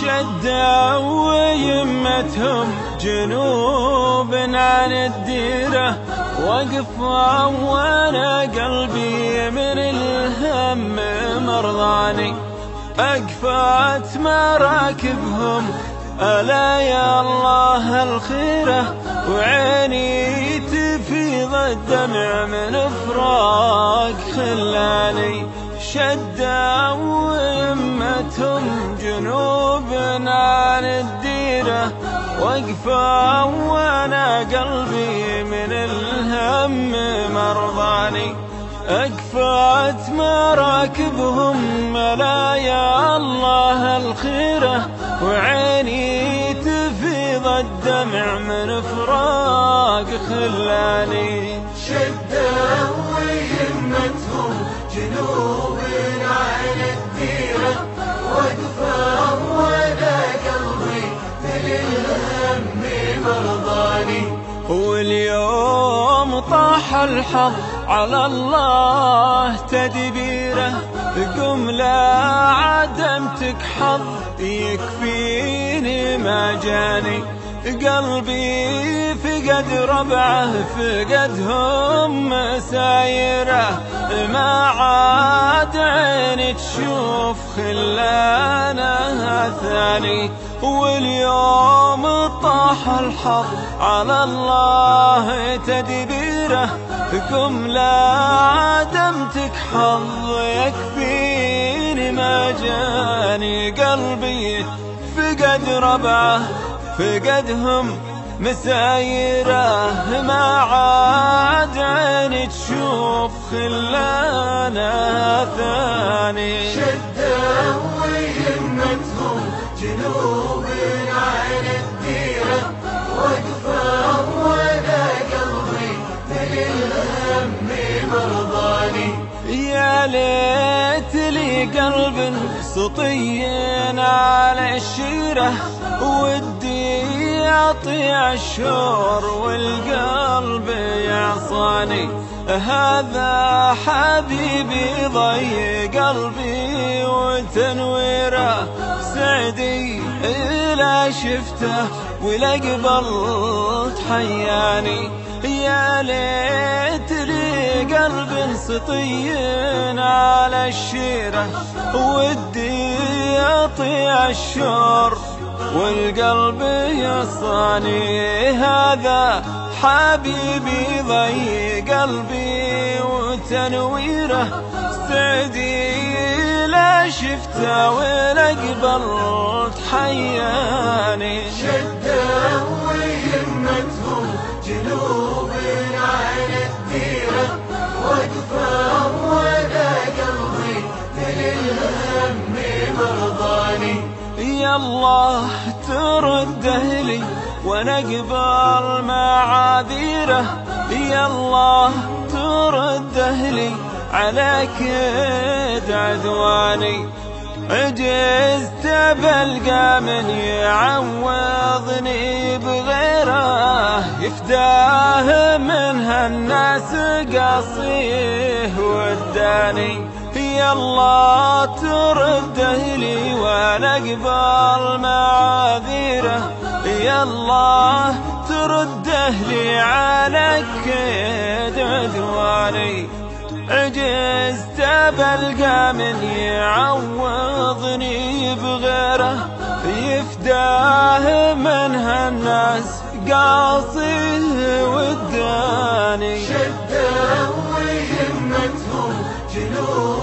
شدوا ويمتهم جنوب عن الديرة، وقفوا وانا قلبي من الهم مرضاني. أقفت مراكبهم ألا يا الله الخيرة، وعيني تفيض الدمع من فراق خلاني. شدوا ويمتهم جنوب عن الديرة، وقفوا وانا قلبي من الهم مرضاني. أقفت مراكبهم ألا يا الله الخيرة، وعيني تفيض الدمع من فراق خلاني. شدوا ويمتهم جنوب عن الديرة، وقفوا وانا قلبي من الهم مرضاني. واليوم طاح الحظ على الله تدبيره، قم لا عدمتك حظ يكفيني ما جاني. قلبي فقد ربعه فقدهم مسايره، ما عاد عيني تشوف خلانها ثاني. واليوم طاح الحظ على الله تدبيره، قم لا عدمتك حظ يكفيني ما جاني. قلبي فقد ربعه فقدهم مسايره، ما عاد عيني تشوف خلانها ثاني. شدوا ويمتهم جنوب عن الديرة، وقفوا وانا قلبي من الهم مرضاني. يا ليت لي قلب سطي على الشيرة، ودي يطيع الشور والقلب يعصاني. هذا حبيبي ضي قلبي وتنويره، سعدي إلا شفته ولا قبلت حياني. يا ليت لي قلب سطي على الشيرة، ودي يطيع الشور والقلب يصاني. هذا حبيبي ضي قلبي وتنويره، سعدي لا شفته ولا قبلت حياني. شدوا ويمتهم جنوب عن الديرة، وقفوا وانا قلبي من الهم مرضاني. يا الله ترده لي وانا اقبل معاذيره، يا الله ترده لي على كيد عدواني. عجزت بلقى من يعوضني بغيره، يفداه من هالناس قاصيه وداني. يا الله ترده لي وانا اقبل معاذيره، يا الله ترده لي على كيد عدواني. عجزت بلقى من يعوضني بغيره، يفداه من هالناس قاصيه وداني. شدوا ويمتهم جنوب